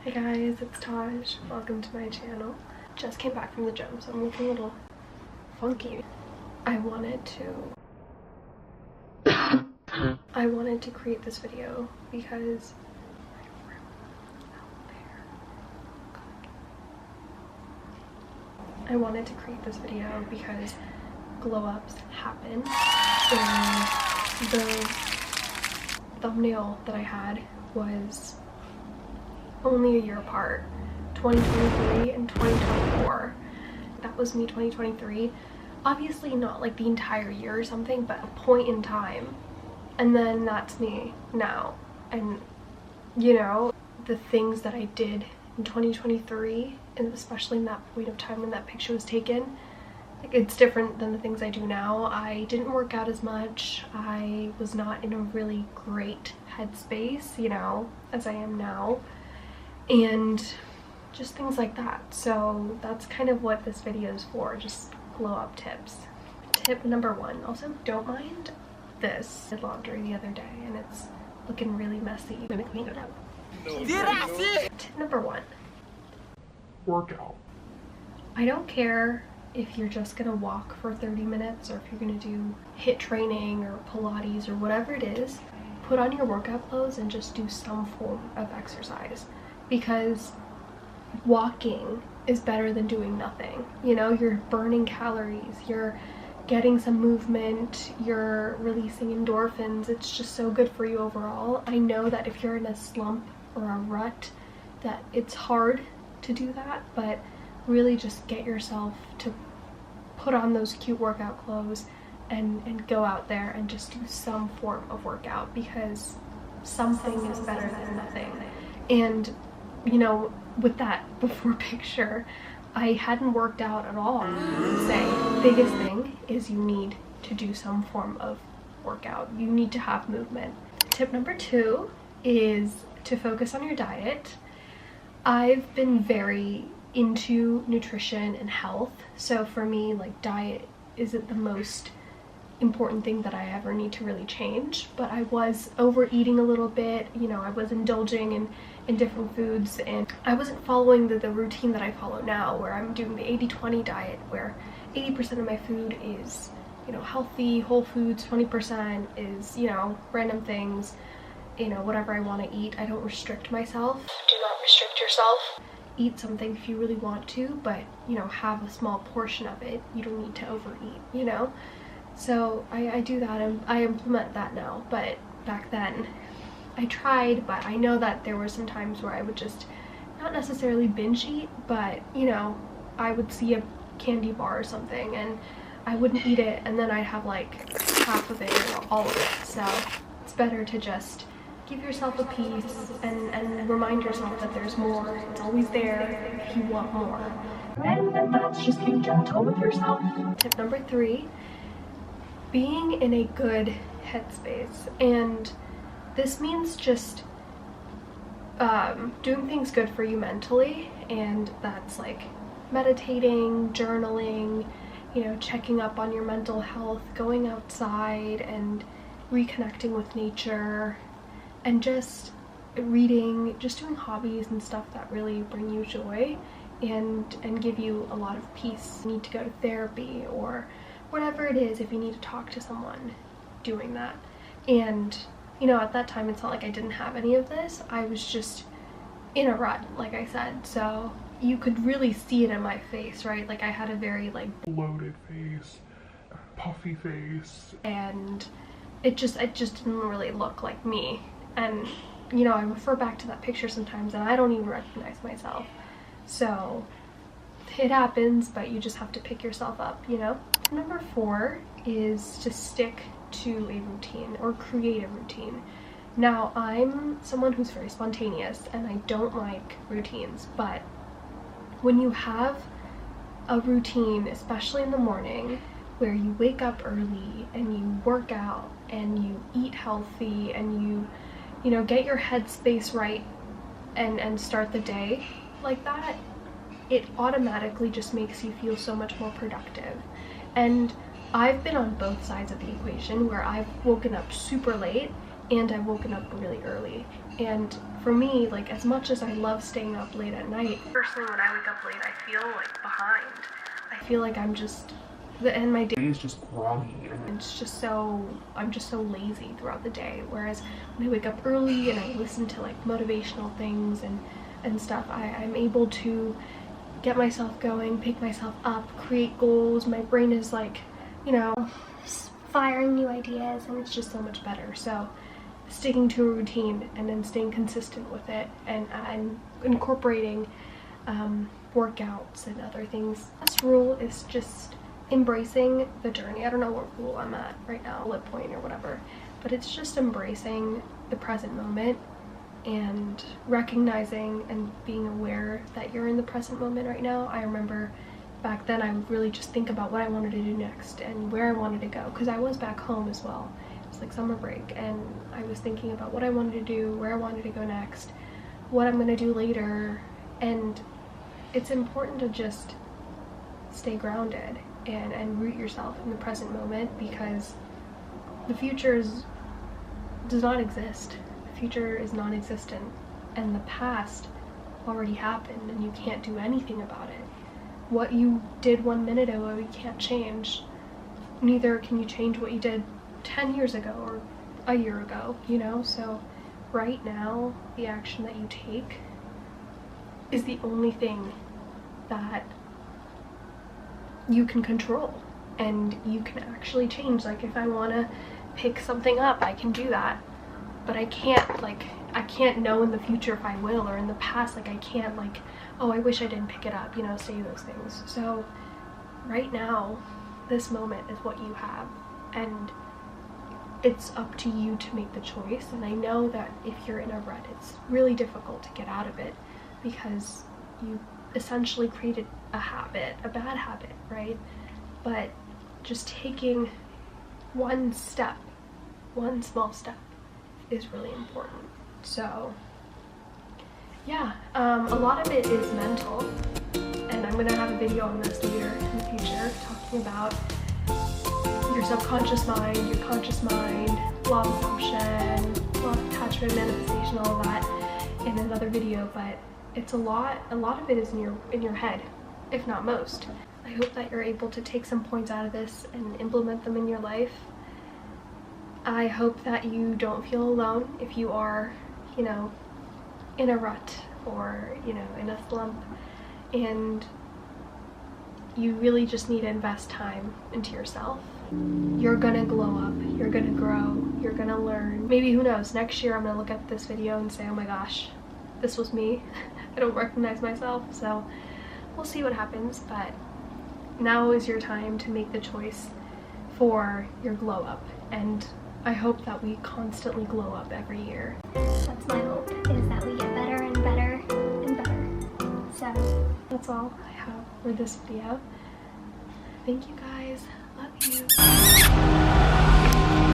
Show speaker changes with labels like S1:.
S1: Hey guys, it's Taj. Welcome to my channel. Just came back from the gym, so I'm looking a little funky. I wanted to create this video because glow ups happen, and the thumbnail that I had was only a year apart, 2023 and 2024. That was me 2023. Obviously not like the entire year or something, but a point in time. And then that's me now. And you know, the things that I did in 2023, and especially in that point of time when that picture was taken, like, it's different than the things I do now. I didn't work out as much. I was not in a really great headspace, you know, as I am now. And just things like that. So that's kind of what this video is for, just glow up tips. Tip number one, also don't mind this. I did laundry the other day and it's looking really messy. Tip number one,
S2: workout.
S1: I don't care if you're just gonna walk for 30 minutes or if you're gonna do HIIT training or Pilates or whatever it is. Put on your workout clothes and just do some form of exercise, because walking is better than doing nothing. You know, you're burning calories, you're getting some movement, you're releasing endorphins. It's just so good for you overall. I know that if you're in a slump or a rut, that it's hard to do that, but really just get yourself to put on those cute workout clothes and go out there and just do some form of workout, because something is better than nothing. And you know, with that before picture, I hadn't worked out at all. The biggest thing is you need to do some form of workout. You need to have movement. Tip number two is to focus on your diet. I've been very into nutrition and health, so for me, like, diet isn't the most important thing that I ever need to really change, but I was overeating a little bit. You know, I was indulging in different foods, and I wasn't following the routine that I follow now, where I'm doing the 80-20 diet, where 80% of my food is, you know, healthy, whole foods, 20% is, you know, random things, you know, whatever I want to eat. I don't restrict myself. Do not restrict yourself. Eat something if you really want to, but, you know, have a small portion of it. You don't need to overeat, you know? So I do that, and I implement that now, but back then I tried, but I know that there were some times where I would just not necessarily binge eat, but, you know, I would see a candy bar or something and I wouldn't eat it, and then I'd have like half of it or all of it. So it's better to just give yourself a piece and remind yourself that there's more. It's always there if you want more. And that's just being gentle with yourself. Tip number three, being in a good headspace. And this means just doing things good for you mentally, and that's like meditating, journaling, you know, checking up on your mental health, going outside and reconnecting with nature, and just reading, just doing hobbies and stuff that really bring you joy and give you a lot of peace. You need to go to therapy or whatever it is, if you need to talk to someone, doing that. And you know, at that time, it's not like I didn't have any of this. I was just in a rut, like I said. So you could really see it in my face, right? Like, I had a very like
S2: bloated face, puffy face,
S1: and it just didn't really look like me. And you know, I refer back to that picture sometimes and I don't even recognize myself. So it happens, but you just have to pick yourself up, you know? Number four is to stick to a routine or create a routine. Now, I'm someone who's very spontaneous and I don't like routines, but when you have a routine, especially in the morning, where you wake up early and you work out and you eat healthy and you know, get your headspace right and start the day like that, it automatically just makes you feel so much more productive. And I've been on both sides of the equation, where I've woken up super late and I've woken up really early. And for me, like, as much as I love staying up late at night, personally when I wake up late I feel like behind. I feel like I'm just, and my day
S2: is just groggy.
S1: it's just so, I'm just so lazy throughout the day. Whereas when I wake up early and I listen to like motivational things and stuff, I'm able to get myself going, pick myself up, create goals. My brain is like, you know, firing new ideas, and it's just so much better. So sticking to a routine and then staying consistent with it, and incorporating workouts and other things. This rule is just embracing the journey. I don't know what rule I'm at right now, bullet point or whatever, but it's just embracing the present moment and recognizing and being aware that you're in the present moment right now. I remember back then I would really just think about what I wanted to do next and where I wanted to go, because I was back home as well. It was like summer break, and I was thinking about what I wanted to do, where I wanted to go next, what I'm going to do later. And it's important to just stay grounded and root yourself in the present moment, because the future does not exist. The future is non-existent, and the past already happened and you can't do anything about it. What you did 1 minute ago you can't change. Neither can you change what you did 10 years ago or a year ago, you know? So right now, the action that you take is the only thing that you can control and you can actually change. Like, if I want to pick something up, I can do that, but I can't know in the future if I will, or in the past, like, I can't, like, oh, I wish I didn't pick it up, you know, say those things. So right now, this moment is what you have, and it's up to you to make the choice. And I know that if you're in a rut, it's really difficult to get out of it, because you essentially created a habit, a bad habit, right? But just taking one step, one small step, is really important. So yeah, a lot of it is mental, and I'm gonna have a video on this later in the future, talking about your subconscious mind, your conscious mind, law of assumption, law of attachment, manifestation, all of that in another video. But it's a lot of it is in your head, if not most. I hope that you're able to take some points out of this and implement them in your life. I hope that you don't feel alone if you are, you know, in a rut or, you know, in a slump, and you really just need to invest time into yourself. You're gonna glow up, you're gonna grow, you're gonna learn. Maybe, who knows, next year I'm gonna look at this video and say, oh my gosh, this was me. I don't recognize myself. So we'll see what happens, but now is your time to make the choice for your glow up, and I hope that we constantly glow up every year.
S3: That's my hope, is that we get better and better and better. So
S1: that's all I have for this video. Thank you guys. Love you.